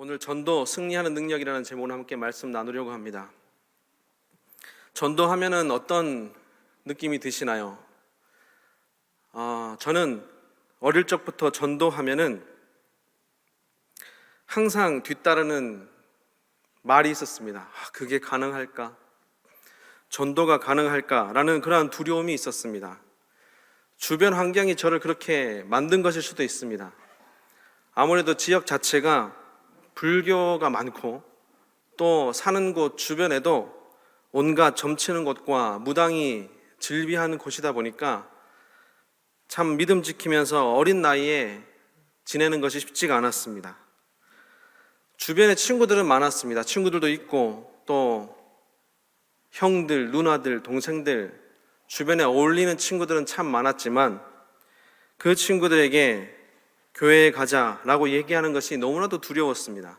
오늘 전도 승리하는 능력이라는 제목으로 함께 말씀 나누려고 합니다. 전도하면은 어떤 느낌이 드시나요? 저는 어릴 적부터 전도하면은 항상 뒤따르는 말이 있었습니다. 그게 가능할까? 전도가 가능할까라는 그러한 두려움이 있었습니다. 주변 환경이 저를 그렇게 만든 것일 수도 있습니다. 아무래도 지역 자체가 불교가 많고 또 사는 곳 주변에도 온갖 점치는 곳과 무당이 즐비하는 곳이다 보니까 참 믿음 지키면서 어린 나이에 지내는 것이 쉽지가 않았습니다. 주변에 친구들은 많았습니다. 친구들도 있고 또 형들, 누나들, 동생들, 주변에 어울리는 친구들은 참 많았지만 그 친구들에게 교회에 가자라고 얘기하는 것이 너무나도 두려웠습니다.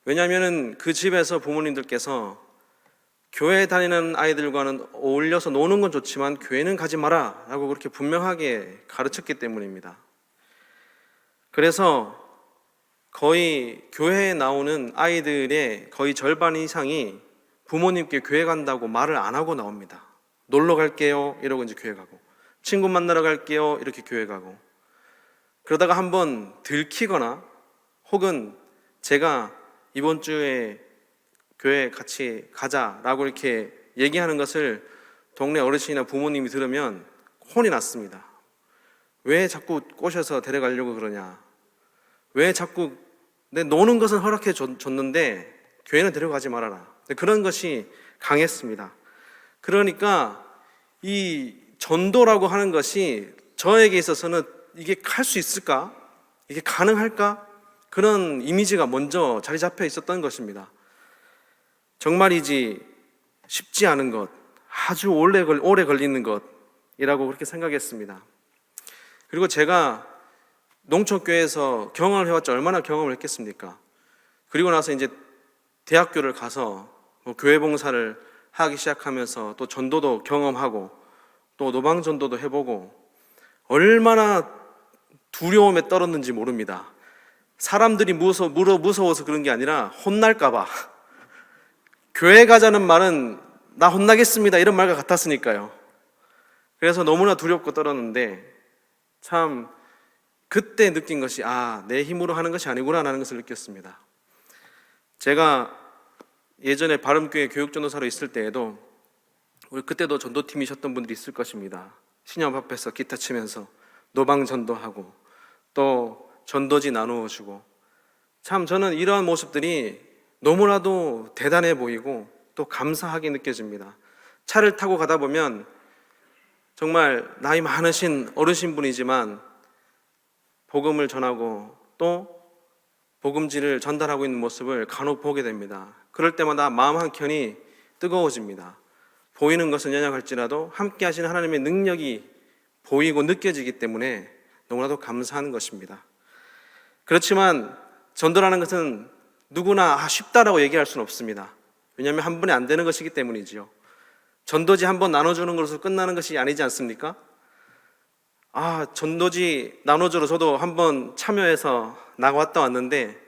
왜냐하면 그 집에서 부모님들께서 교회 다니는 아이들과는 어울려서 노는 건 좋지만 교회는 가지 마라 라고 그렇게 분명하게 가르쳤기 때문입니다. 그래서 거의 교회에 나오는 아이들의 거의 절반 이상이 부모님께 교회 간다고 말을 안 하고 나옵니다. 놀러 갈게요 이러고 이제 교회 가고, 친구 만나러 갈게요 이렇게 교회 가고, 그러다가 한번 들키거나 혹은 제가 이번 주에 교회 같이 가자라고 이렇게 얘기하는 것을 동네 어르신이나 부모님이 들으면 혼이 났습니다. 왜 자꾸 꼬셔서 데려가려고 그러냐? 왜 자꾸 내 노는 것은 허락해 줬는데 교회는 데려가지 말아라. 그런 것이 강했습니다. 그러니까 이 전도라고 하는 것이 저에게 있어서는 이게 할 수 있을까? 이게 가능할까? 그런 이미지가 먼저 자리 잡혀 있었던 것입니다. 정말이지 쉽지 않은 것, 아주 오래 걸리는 것이라고 그렇게 생각했습니다. 그리고 제가 농촌교회에서 경험을 해왔자 얼마나 경험을 했겠습니까? 그리고 나서 이제 대학교를 가서 교회 봉사를 하기 시작하면서 또 전도도 경험하고 또 노방전도도 해보고 얼마나 두려움에 떨었는지 모릅니다. 사람들이 무서워서 그런 게 아니라 혼날까봐. 교회 가자는 말은 나 혼나겠습니다 이런 말과 같았으니까요. 그래서 너무나 두렵고 떨었는데 참 그때 느낀 것이 내 힘으로 하는 것이 아니구나 라는 것을 느꼈습니다. 제가 예전에 바름교회 교육전도사로 있을 때에도 그때도 전도팀이셨던 분들이 있을 것입니다. 신협 앞에서 기타 치면서 노방 전도하고 또 전도지 나누어 주고, 참 저는 이러한 모습들이 너무나도 대단해 보이고 또 감사하게 느껴집니다. 차를 타고 가다 보면 정말 나이 많으신 어르신분이지만 복음을 전하고 또 복음지를 전달하고 있는 모습을 간혹 보게 됩니다. 그럴 때마다 마음 한켠이 뜨거워집니다. 보이는 것은 연약할지라도 함께 하시는 하나님의 능력이 보이고 느껴지기 때문에 너무나도 감사한 것입니다. 그렇지만 전도라는 것은 누구나 쉽다라고 얘기할 수는 없습니다. 왜냐하면 한 번에 안 되는 것이기 때문이지요. 전도지 한 번 나눠주는 것으로 끝나는 것이 아니지 않습니까? 전도지 나눠주러 저도 한 번 참여해서 나갔다 왔는데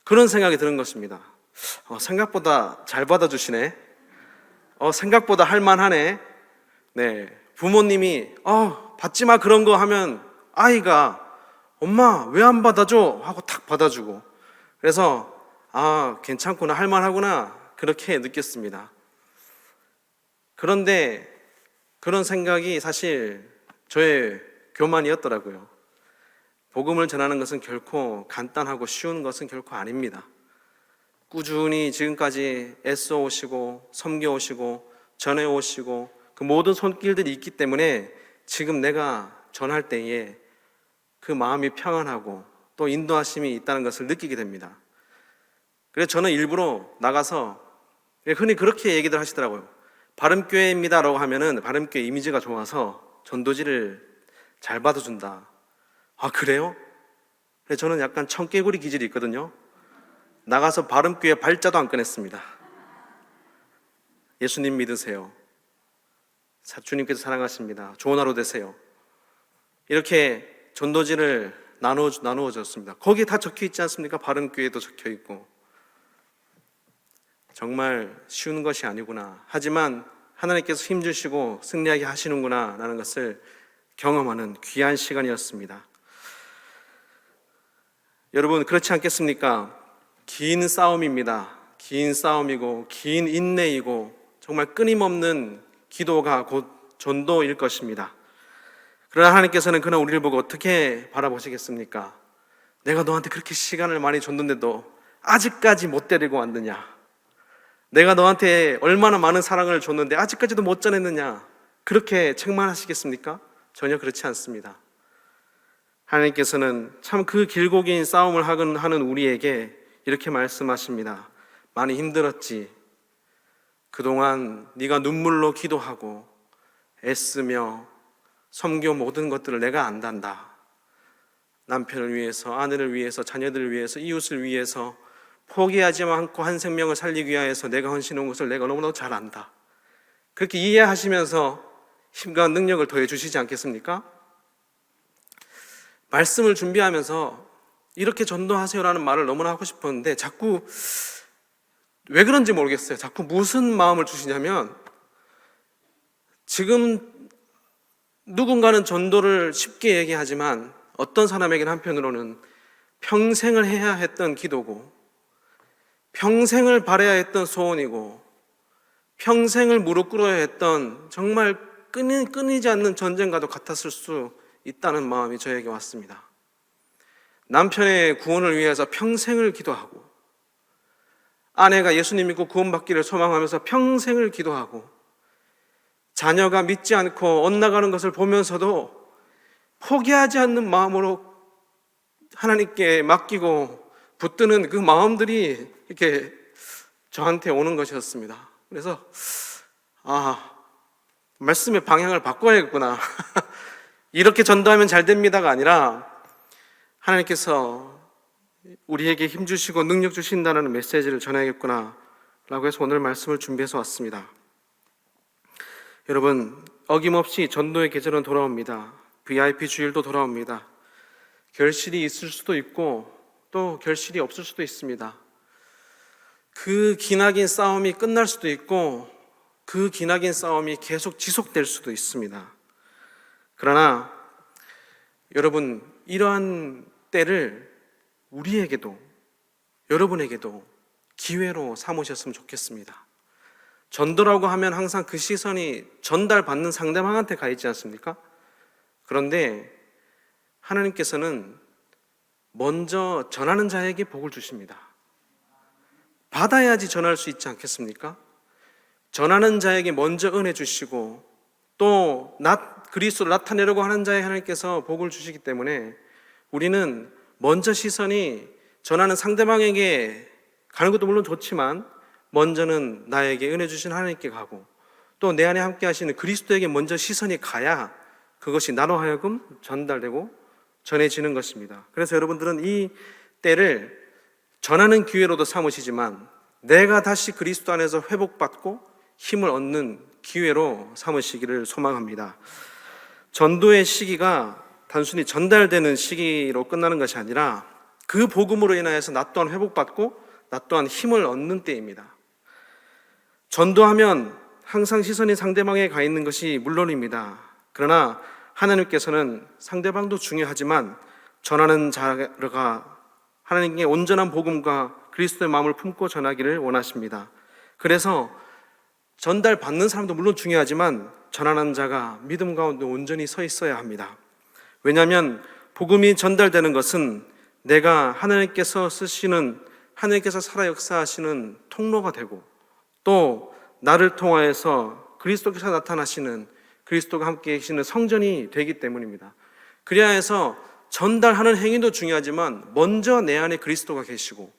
그런 생각이 드는 것입니다. 생각보다 잘 받아주시네. 생각보다 할만하네. 네, 부모님이 받지 마 그런 거 하면 아이가 엄마 왜 안 받아줘? 하고 탁 받아주고, 그래서 괜찮구나 할만하구나 그렇게 느꼈습니다. 그런데 그런 생각이 사실 저의 교만이었더라고요. 복음을 전하는 것은 결코 간단하고 쉬운 것은 결코 아닙니다. 꾸준히 지금까지 애써 오시고 섬겨 오시고 전해 오시고 그 모든 손길들이 있기 때문에 지금 내가 전할 때에 그 마음이 평안하고 또 인도하심이 있다는 것을 느끼게 됩니다. 그래서 저는 일부러 나가서 흔히 그렇게 얘기들 하시더라고요. 바름교회입니다 라고 하면은 바름교회 이미지가 좋아서 전도지를 잘 받아준다. 그래요? 그래서 저는 약간 청개구리 기질이 있거든요. 나가서 바름교회 발자도 안 꺼냈습니다. 예수님 믿으세요. 주님께서 사랑하십니다. 좋은 하루 되세요. 이렇게 전도지를 나누어졌습니다. 거기에 다 적혀 있지 않습니까? 바른 교회도 적혀 있고. 정말 쉬운 것이 아니구나. 하지만 하나님께서 힘주시고 승리하게 하시는구나 라는 것을 경험하는 귀한 시간이었습니다. 여러분, 그렇지 않겠습니까? 긴 싸움입니다. 긴 싸움이고 긴 인내이고 정말 끊임없는 기도가 곧 전도일 것입니다. 그러나 하나님께서는 그날 우리를 보고 어떻게 바라보시겠습니까? 내가 너한테 그렇게 시간을 많이 줬는데도 아직까지 못 데리고 왔느냐? 내가 너한테 얼마나 많은 사랑을 줬는데 아직까지도 못 전했느냐? 그렇게 책망하시겠습니까? 전혀 그렇지 않습니다. 하나님께서는 참 그 길고 긴 싸움을 하는 우리에게 이렇게 말씀하십니다. 많이 힘들었지. 그동안 네가 눈물로 기도하고 애쓰며 섬겨 모든 것들을 내가 안단다. 남편을 위해서, 아내를 위해서, 자녀들을 위해서, 이웃을 위해서 포기하지 않고 한 생명을 살리기 위하여서 내가 헌신한 것을 내가 너무나도 잘 안다. 그렇게 이해하시면서 힘과 능력을 더해 주시지 않겠습니까? 말씀을 준비하면서 이렇게 전도하세요라는 말을 너무나 하고 싶었는데 자꾸 왜 그런지 모르겠어요. 자꾸 무슨 마음을 주시냐면 지금 누군가는 전도를 쉽게 얘기하지만 어떤 사람에게는 한편으로는 평생을 해야 했던 기도고 평생을 바라야 했던 소원이고 평생을 무릎 꿇어야 했던 정말 끊이지 않는 전쟁과도 같았을 수 있다는 마음이 저에게 왔습니다. 남편의 구원을 위해서 평생을 기도하고 아내가 예수님 믿고 구원받기를 소망하면서 평생을 기도하고 자녀가 믿지 않고 엇나가는 것을 보면서도 포기하지 않는 마음으로 하나님께 맡기고 붙드는 그 마음들이 이렇게 저한테 오는 것이었습니다. 그래서 말씀의 방향을 바꿔야겠구나. 이렇게 전도하면 잘 됩니다가 아니라 하나님께서 우리에게 힘 주시고 능력 주신다는 메시지를 전해야겠구나 라고 해서 오늘 말씀을 준비해서 왔습니다. 여러분, 어김없이 전도의 계절은 돌아옵니다. VIP 주일도 돌아옵니다. 결실이 있을 수도 있고 또 결실이 없을 수도 있습니다. 그 기나긴 싸움이 끝날 수도 있고 그 기나긴 싸움이 계속 지속될 수도 있습니다. 그러나 여러분, 이러한 때를 우리에게도 여러분에게도 기회로 삼으셨으면 좋겠습니다. 전도라고 하면 항상 그 시선이 전달받는 상대방한테 가 있지 않습니까? 그런데 하나님께서는 먼저 전하는 자에게 복을 주십니다. 받아야지 전할 수 있지 않겠습니까? 전하는 자에게 먼저 은혜 주시고 또 그리스도를 나타내려고 하는 자에 하나님께서 복을 주시기 때문에 우리는 먼저 시선이 전하는 상대방에게 가는 것도 물론 좋지만 먼저는 나에게 은혜 주신 하나님께 가고 또 내 안에 함께 하시는 그리스도에게 먼저 시선이 가야 그것이 나로 하여금 전달되고 전해지는 것입니다. 그래서 여러분들은 이 때를 전하는 기회로도 삼으시지만 내가 다시 그리스도 안에서 회복받고 힘을 얻는 기회로 삼으시기를 소망합니다. 전도의 시기가 단순히 전달되는 시기로 끝나는 것이 아니라 그 복음으로 인하여서 나 또한 회복받고 나 또한 힘을 얻는 때입니다. 전도하면 항상 시선이 상대방에 가 있는 것이 물론입니다. 그러나 하나님께서는 상대방도 중요하지만 전하는 자가 하나님께 온전한 복음과 그리스도의 마음을 품고 전하기를 원하십니다. 그래서 전달받는 사람도 물론 중요하지만 전하는 자가 믿음 가운데 온전히 서 있어야 합니다. 왜냐하면 복음이 전달되는 것은 내가 하나님께서 살아 역사하시는 통로가 되고 또 나를 통하여서 그리스도께서 나타나시는 그리스도가 함께 계시는 성전이 되기 때문입니다. 그래야 해서 전달하는 행위도 중요하지만 먼저 내 안에 그리스도가 계시고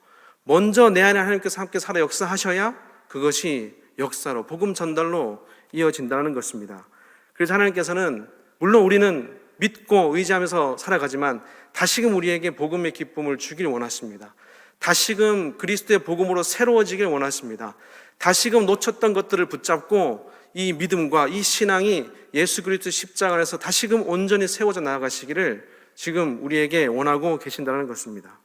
먼저 내 안에 하나님께서 함께 살아 역사하셔야 그것이 역사로 복음 전달로 이어진다는 것입니다. 그래서 하나님께서는 물론 우리는 믿고 의지하면서 살아가지만 다시금 우리에게 복음의 기쁨을 주길 원하십니다. 다시금 그리스도의 복음으로 새로워지길 원하십니다. 다시금 놓쳤던 것들을 붙잡고 이 믿음과 이 신앙이 예수 그리스도 십자가 안에서 다시금 온전히 세워져 나아가시기를 지금 우리에게 원하고 계신다는 것입니다.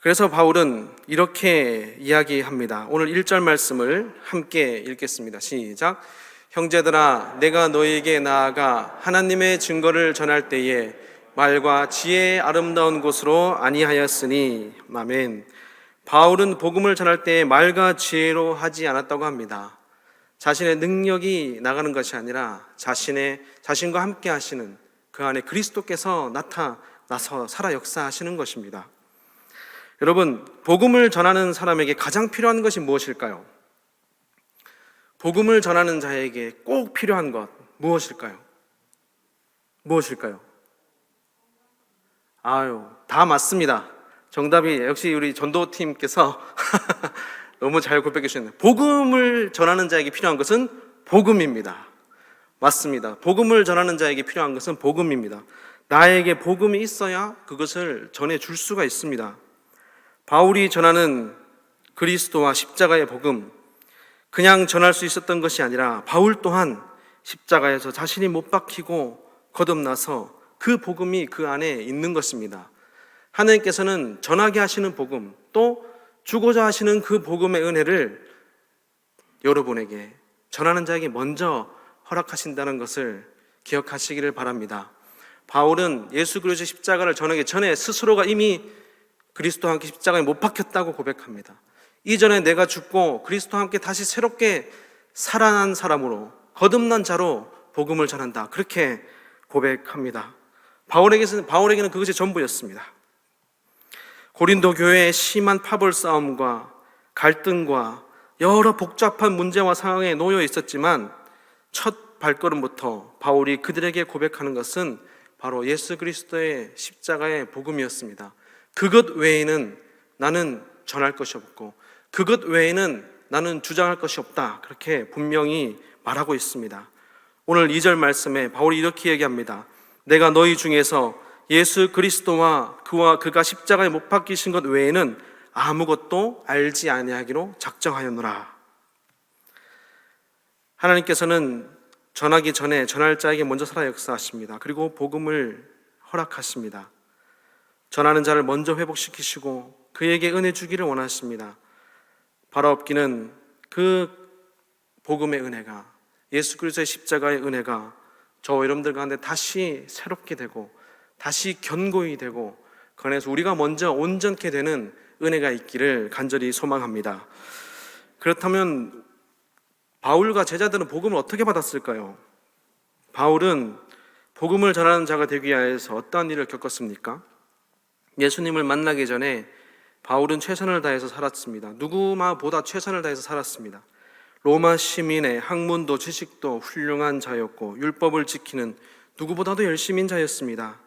그래서 바울은 이렇게 이야기합니다. 오늘 1절 말씀을 함께 읽겠습니다. 시작. 형제들아, 내가 너희에게 나아가 하나님의 증거를 전할 때에 말과 지혜의 아름다운 곳으로 아니하였으니. 아멘. 바울은 복음을 전할 때에 말과 지혜로 하지 않았다고 합니다. 자신의 능력이 나가는 것이 아니라 자신과 함께 하시는 그 안에 그리스도께서 나타나서 살아 역사하시는 것입니다. 여러분, 복음을 전하는 사람에게 가장 필요한 것이 무엇일까요? 복음을 전하는 자에게 꼭 필요한 것 무엇일까요? 무엇일까요? 다 맞습니다. 정답이 역시 우리 전도팀께서 너무 잘 고백해 주셨네요. 복음을 전하는 자에게 필요한 것은 복음입니다. 맞습니다. 복음을 전하는 자에게 필요한 것은 복음입니다. 나에게 복음이 있어야 그것을 전해줄 수가 있습니다. 바울이 전하는 그리스도와 십자가의 복음, 그냥 전할 수 있었던 것이 아니라 바울 또한 십자가에서 자신이 못 박히고 거듭나서 그 복음이 그 안에 있는 것입니다. 하나님께서는 전하게 하시는 복음, 또 주고자 하시는 그 복음의 은혜를 여러분에게, 전하는 자에게 먼저 허락하신다는 것을 기억하시기를 바랍니다. 바울은 예수 그리스도의 십자가를 전하기 전에 스스로가 이미 그리스도와 함께 십자가에 못 박혔다고 고백합니다. 이전에 내가 죽고 그리스도와 함께 다시 새롭게 살아난 사람으로, 거듭난 자로 복음을 전한다, 그렇게 고백합니다. 바울에게는 그것이 전부였습니다. 고린도 교회의 심한 파벌 싸움과 갈등과 여러 복잡한 문제와 상황에 놓여 있었지만 첫 발걸음부터 바울이 그들에게 고백하는 것은 바로 예수 그리스도의 십자가의 복음이었습니다. 그것 외에는 나는 전할 것이 없고 그것 외에는 나는 주장할 것이 없다, 그렇게 분명히 말하고 있습니다. 오늘 2절 말씀에 바울이 이렇게 얘기합니다. 내가 너희 중에서 예수 그리스도와 그가 십자가에 못 박히신 것 외에는 아무것도 알지 아니하기로 작정하였노라. 하나님께서는 전하기 전에 전할 자에게 먼저 살아 역사하십니다. 그리고 복음을 허락하십니다. 전하는 자를 먼저 회복시키시고 그에게 은혜 주기를 원하십니다. 바라옵기는 그 복음의 은혜가, 예수 그리스도의 십자가의 은혜가 저와 여러분들 가운데 다시 새롭게 되고 다시 견고히 되고 그 안에서 우리가 먼저 온전케 되는 은혜가 있기를 간절히 소망합니다. 그렇다면 바울과 제자들은 복음을 어떻게 받았을까요? 바울은 복음을 전하는 자가 되기 위해서 어떠한 일을 겪었습니까? 예수님을 만나기 전에 바울은 최선을 다해서 살았습니다. 누구마보다 최선을 다해서 살았습니다. 로마 시민의 학문도 지식도 훌륭한 자였고 율법을 지키는 누구보다도 열심인 자였습니다.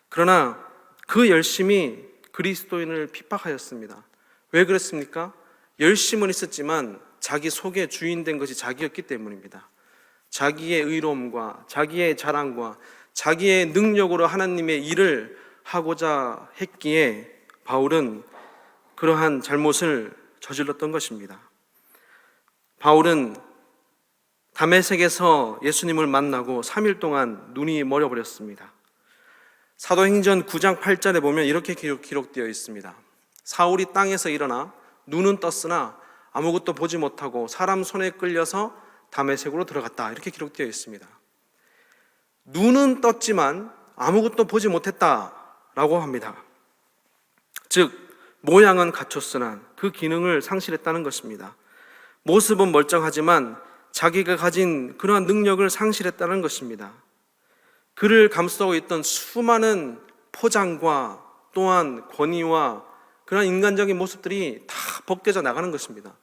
그러나 그 열심이 그리스도인을 핍박하였습니다. 왜 그랬습니까? 열심은 있었지만 자기 속에 주인된 것이 자기였기 때문입니다. 자기의 의로움과 자기의 자랑과 자기의 능력으로 하나님의 일을 하고자 했기에 바울은 그러한 잘못을 저질렀던 것입니다. 바울은 다메섹에서 예수님을 만나고 3일 동안 눈이 멀어버렸습니다. 사도행전 9장 8절에 보면 이렇게 기록되어 있습니다. 사울이 땅에서 일어나 눈은 떴으나 아무것도 보지 못하고 사람 손에 끌려서 다메섹으로 들어갔다, 이렇게 기록되어 있습니다. 눈은 떴지만 아무것도 보지 못했다라고 합니다. 즉 모양은 갖췄으나 그 기능을 상실했다는 것입니다. 모습은 멀쩡하지만 자기가 가진 그러한 능력을 상실했다는 것입니다. 그를 감싸고 있던 수많은 포장과 또한 권위와 그런 인간적인 모습들이 다 벗겨져 나가는 것입니다.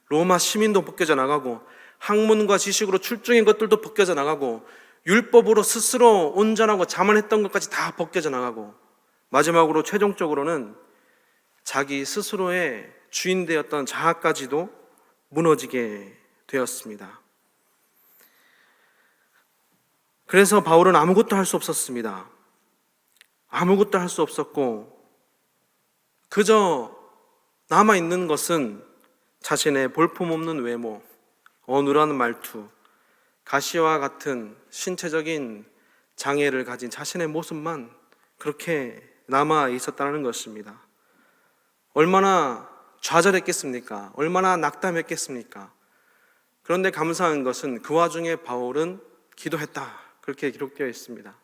로마 시민도 벗겨져 나가고 학문과 지식으로 출중인 것들도 벗겨져 나가고 율법으로 스스로 온전하고 자만했던 것까지 다 벗겨져 나가고 마지막으로 최종적으로는 자기 스스로의 주인 되었던 자아까지도 무너지게 되었습니다. 그래서 바울은 아무것도 할 수 없었습니다. 아무것도 할 수 없었고 그저 남아있는 것은 자신의 볼품없는 외모, 어눌한 말투, 가시와 같은 신체적인 장애를 가진 자신의 모습만 그렇게 남아 있었다는 것입니다. 얼마나 좌절했겠습니까? 얼마나 낙담했겠습니까? 그런데 감사한 것은 그 와중에 바울은 기도했다, 그렇게 기록되어 있습니다.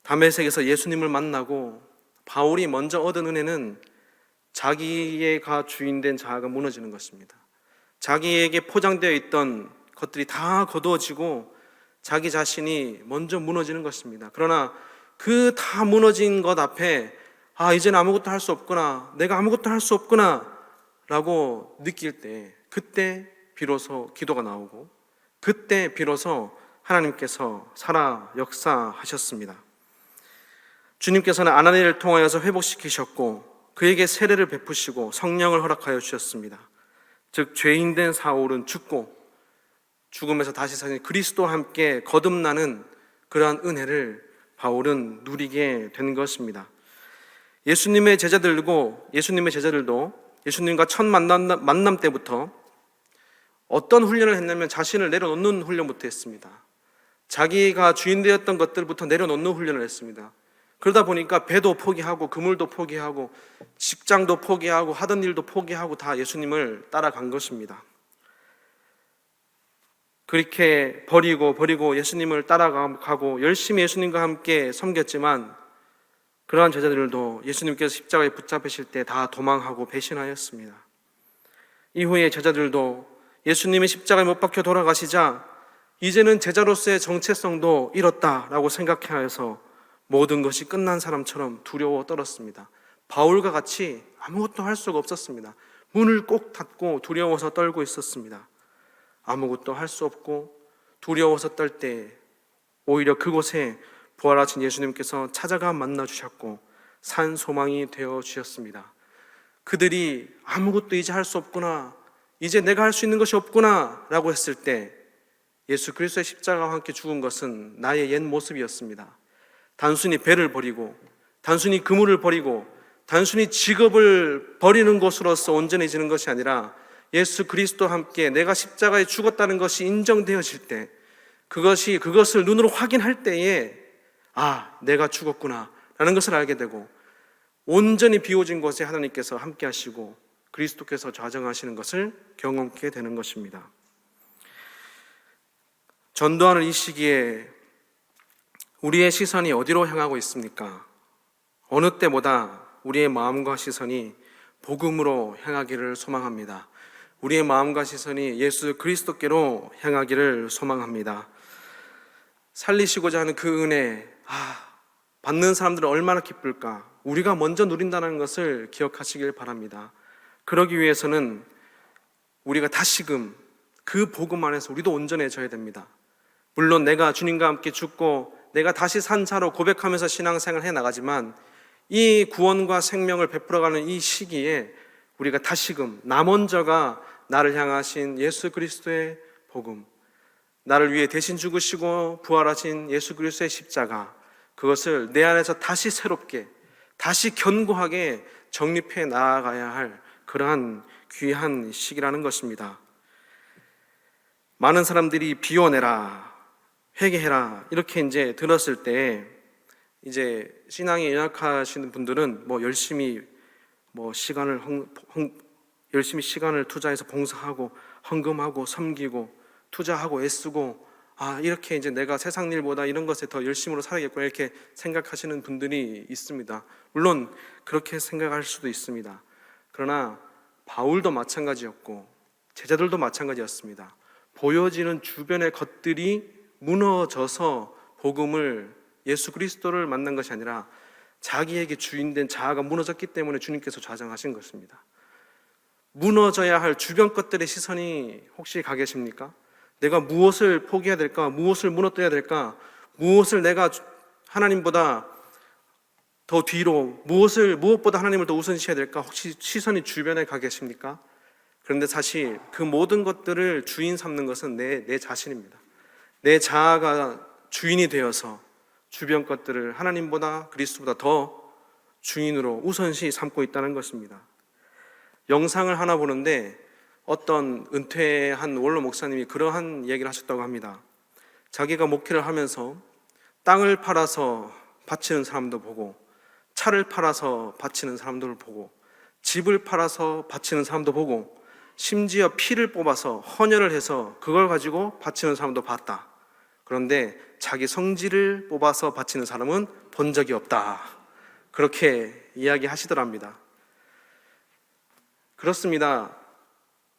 다메섹에서 예수님을 만나고 바울이 먼저 얻은 은혜는 자기가 주인된 자아가 무너지는 것입니다. 자기에게 포장되어 있던 것들이 다 거두어지고 자기 자신이 먼저 무너지는 것입니다. 그러나 그 다 무너진 것 앞에 이제는 아무것도 할 수 없구나, 내가 아무것도 할 수 없구나 라고 느낄 때, 그때 비로소 기도가 나오고 그때 비로소 하나님께서 살아 역사하셨습니다. 주님께서는 아나니를 통하여서 회복시키셨고 그에게 세례를 베푸시고 성령을 허락하여 주셨습니다. 즉 죄인된 사울은 죽고 죽음에서 다시 사신 그리스도와 함께 거듭나는 그러한 은혜를 바울은 누리게 된 것입니다. 예수님의 제자들도 예수님과 첫 만남 때부터 어떤 훈련을 했냐면 자신을 내려놓는 훈련부터 했습니다. 자기가 주인 되었던 것들부터 내려놓는 훈련을 했습니다. 그러다 보니까 배도 포기하고 그물도 포기하고 직장도 포기하고 하던 일도 포기하고 다 예수님을 따라간 것입니다. 그렇게 버리고 예수님을 따라가고 열심히 예수님과 함께 섬겼지만 그러한 제자들도 예수님께서 십자가에 붙잡히실 때 다 도망하고 배신하였습니다. 이후에 제자들도 예수님이 십자가에 못 박혀 돌아가시자 이제는 제자로서의 정체성도 잃었다라고 생각하여서 모든 것이 끝난 사람처럼 두려워 떨었습니다. 바울과 같이 아무것도 할 수가 없었습니다. 문을 꼭 닫고 두려워서 떨고 있었습니다. 아무것도 할 수 없고 두려워서 떨 때 오히려 그곳에 부활하신 예수님께서 찾아가 만나 주셨고 산 소망이 되어 주셨습니다. 그들이 아무것도 이제 할 수 없구나, 이제 내가 할 수 있는 것이 없구나 라고 했을 때 예수 그리스도의 십자가와 함께 죽은 것은 나의 옛 모습이었습니다. 단순히 배를 버리고 단순히 그물을 버리고 단순히 직업을 버리는 것으로서 온전해지는 것이 아니라 예수 그리스도와 함께 내가 십자가에 죽었다는 것이 인정되어질 때, 그것을 눈으로 확인할 때에 내가 죽었구나 라는 것을 알게 되고 온전히 비워진 곳에 하나님께서 함께 하시고 그리스도께서 좌정하시는 것을 경험하게 되는 것입니다. 전도하는 이 시기에 우리의 시선이 어디로 향하고 있습니까? 어느 때보다 우리의 마음과 시선이 복음으로 향하기를 소망합니다. 우리의 마음과 시선이 예수 그리스도께로 향하기를 소망합니다. 살리시고자 하는 그 은혜, 받는 사람들은 얼마나 기쁠까? 우리가 먼저 누린다는 것을 기억하시길 바랍니다. 그러기 위해서는 우리가 다시금 그 복음 안에서 우리도 온전해져야 됩니다. 물론 내가 주님과 함께 죽고 내가 다시 산 자로 고백하면서 신앙생활을 해나가지만 이 구원과 생명을 베풀어가는 이 시기에 우리가 다시금 나 먼저가 나를 향하신 예수 그리스도의 복음, 나를 위해 대신 죽으시고 부활하신 예수 그리스도의 십자가, 그것을 내 안에서 다시 새롭게, 다시 견고하게 정립해 나아가야 할 그러한 귀한 시기라는 것입니다. 많은 사람들이 비워내라, 회개해라 이렇게 이제 들었을 때 이제 신앙에 연약하시는 분들은 열심히 시간을 투자해서 봉사하고 헌금하고 섬기고 투자하고 애쓰고 이렇게 이제 내가 세상 일보다 이런 것에 더 열심으로 살아야겠구나 이렇게 생각하시는 분들이 있습니다. 물론 그렇게 생각할 수도 있습니다. 그러나 바울도 마찬가지였고 제자들도 마찬가지였습니다. 보여지는 주변의 것들이 무너져서 복음을 예수 그리스도를 만난 것이 아니라 자기에게 주인된 자아가 무너졌기 때문에 주님께서 좌정하신 것입니다. 무너져야 할 주변 것들의 시선이 혹시 가 계십니까? 내가 무엇을 포기해야 될까? 무엇을 무너뜨려야 될까? 무엇을 내가 하나님보다 더 뒤로, 무엇보다 하나님을 더 우선시해야 될까? 혹시 시선이 주변에 가 계십니까? 그런데 사실 그 모든 것들을 주인 삼는 것은 내 자신입니다. 내 자아가 주인이 되어서 주변 것들을 하나님보다 그리스도보다 더 주인으로 우선시 삼고 있다는 것입니다. 영상을 하나 보는데 어떤 은퇴한 원로 목사님이 그러한 얘기를 하셨다고 합니다. 자기가 목회를 하면서 땅을 팔아서 바치는 사람도 보고, 차를 팔아서 바치는 사람들을 보고, 집을 팔아서 바치는 사람도 보고, 심지어 피를 뽑아서 헌혈을 해서 그걸 가지고 바치는 사람도 봤다. 그런데 자기 성질을 뽑아서 바치는 사람은 본 적이 없다. 그렇게 이야기하시더랍니다. 그렇습니다.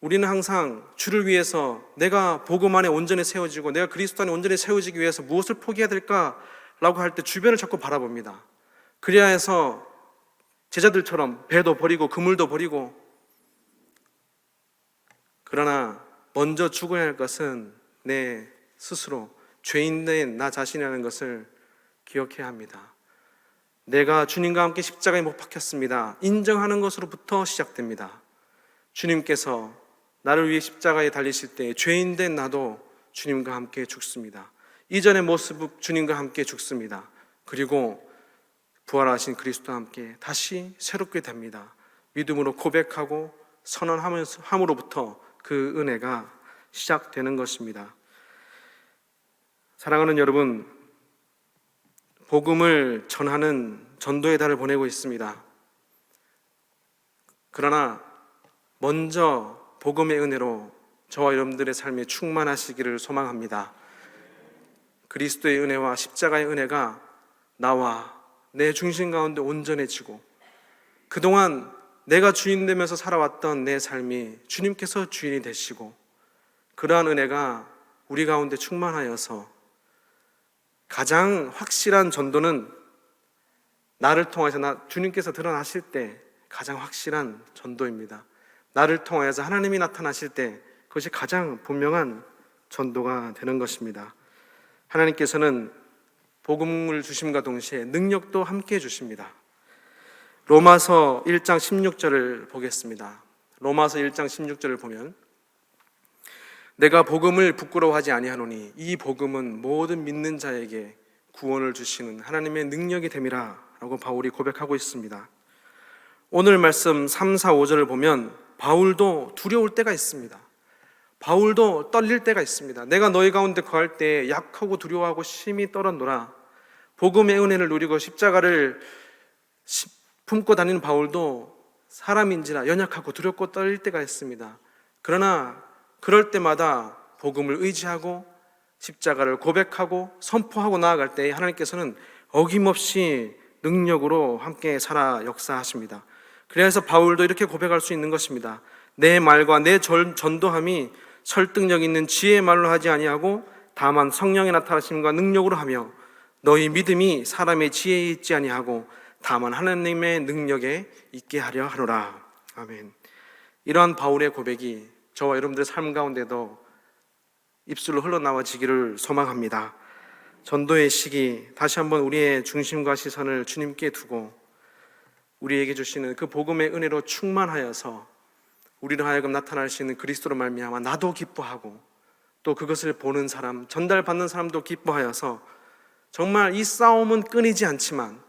우리는 항상 주를 위해서 내가 복음 안에 온전히 세워지고 내가 그리스도 안에 온전히 세워지기 위해서 무엇을 포기해야 될까라고 할 때 주변을 자꾸 바라봅니다. 그래야 해서 제자들처럼 배도 버리고 그물도 버리고, 그러나 먼저 죽어야 할 것은 내 스스로 죄인된 나 자신이라는 것을 기억해야 합니다. 내가 주님과 함께 십자가에 못 박혔습니다. 인정하는 것으로부터 시작됩니다. 주님께서 나를 위해 십자가에 달리실 때 죄인된 나도 주님과 함께 죽습니다. 이전의 모습 주님과 함께 죽습니다. 그리고 부활하신 그리스도와 함께 다시 새롭게 됩니다. 믿음으로 고백하고 선언함으로부터 그 은혜가 시작되는 것입니다. 사랑하는 여러분, 복음을 전하는 전도의 달을 보내고 있습니다. 그러나 먼저 복음의 은혜로 저와 여러분들의 삶에 충만하시기를 소망합니다. 그리스도의 은혜와 십자가의 은혜가 나와 내 중심 가운데 온전해지고, 그동안 내가 주인 되면서 살아왔던 내 삶이 주님께서 주인이 되시고, 그러한 은혜가 우리 가운데 충만하여서 가장 확실한 전도는 나를 통해서 주님께서 드러나실 때 가장 확실한 전도입니다. 나를 통하여서 하나님이 나타나실 때 그것이 가장 분명한 전도가 되는 것입니다. 하나님께서는 복음을 주심과 동시에 능력도 함께 주십니다. 로마서 1장 16절을 보겠습니다. 로마서 1장 16절을 보면, 내가 복음을 부끄러워하지 아니하노니 이 복음은 모든 믿는 자에게 구원을 주시는 하나님의 능력이 됨이라 라고 바울이 고백하고 있습니다. 오늘 말씀 3, 4, 5절을 보면 바울도 두려울 때가 있습니다. 바울도 떨릴 때가 있습니다. 내가 너희 가운데 거할 때 약하고 두려워하고 심히 떨었노라. 복음의 은혜를 누리고 십자가를 품고 다니는 바울도 사람인지라 연약하고 두렵고 떨릴 때가 있습니다. 그러나 그럴 때마다 복음을 의지하고 십자가를 고백하고 선포하고 나아갈 때 하나님께서는 어김없이 능력으로 함께 살아 역사하십니다. 그래서 바울도 이렇게 고백할 수 있는 것입니다. 내 말과 내 전도함이 설득력 있는 지혜의 말로 하지 아니하고 다만 성령의 나타나심과 능력으로 하며 너희 믿음이 사람의 지혜에 있지 아니하고 다만 하나님의 능력에 있게 하려 하노라. 아멘. 이러한 바울의 고백이 저와 여러분들의 삶 가운데도 입술로 흘러나와지기를 소망합니다. 전도의 시기 다시 한번 우리의 중심과 시선을 주님께 두고 우리에게 주시는 그 복음의 은혜로 충만하여서 우리로 하여금 나타날 수 있는 그리스도로 말미암아 나도 기뻐하고 또 그것을 보는 사람, 전달받는 사람도 기뻐하여서 정말 이 싸움은 끊이지 않지만,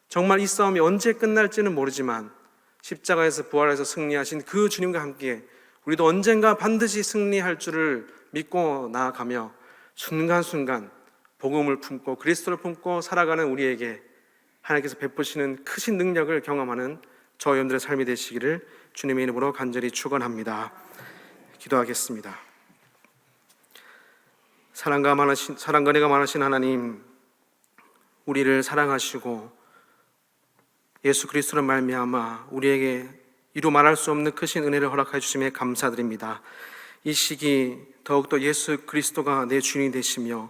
정말 이 싸움이 언제 끝날지는 모르지만 십자가에서 부활해서 승리하신 그 주님과 함께 우리도 언젠가 반드시 승리할 줄을 믿고 나아가며 순간순간 복음을 품고 그리스도를 품고 살아가는 우리에게 하나님께서 베푸시는 크신 능력을 경험하는 저와 여러분들의 삶이 되시기를 주님의 이름으로 간절히 축원합니다. 기도하겠습니다. 사랑과 은혜가 많으신 하나님, 우리를 사랑하시고 예수 그리스도로 말미암아 우리에게 이루 말할 수 없는 크신 은혜를 허락해 주심에 감사드립니다. 이 시기 더욱더 예수 그리스도가 내 주인이 되시며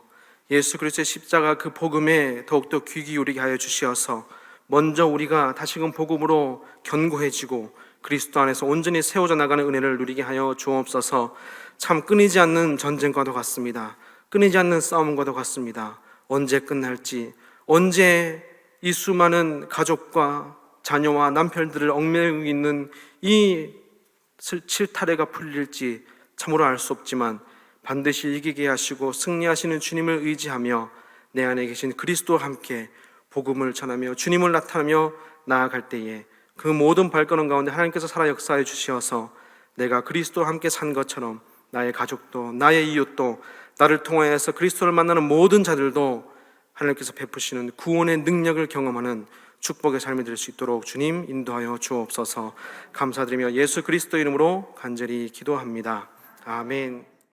예수 그리스도의 십자가 그 복음에 더욱더 귀 기울이게 하여 주시어서 먼저 우리가 다시금 복음으로 견고해지고 그리스도 안에서 온전히 세워져 나가는 은혜를 누리게 하여 주옵소서. 참 끊이지 않는 전쟁과도 같습니다. 끊이지 않는 싸움과도 같습니다. 언제 끝날지, 언제 이 수많은 가족과 자녀와 남편들을 얽매이고 있는 이 칠탈해가 풀릴지 참으로 알 수 없지만 반드시 이기게 하시고 승리하시는 주님을 의지하며 내 안에 계신 그리스도와 함께 복음을 전하며 주님을 나타내며 나아갈 때에 그 모든 발걸음 가운데 하나님께서 살아 역사해 주시어서 내가 그리스도와 함께 산 것처럼 나의 가족도 나의 이웃도 나를 통하여서 그리스도를 만나는 모든 자들도 하나님께서 베푸시는 구원의 능력을 경험하는 축복의 삶이 될 수 있도록 주님 인도하여 주옵소서. 감사드리며 예수 그리스도 이름으로 간절히 기도합니다. 아멘.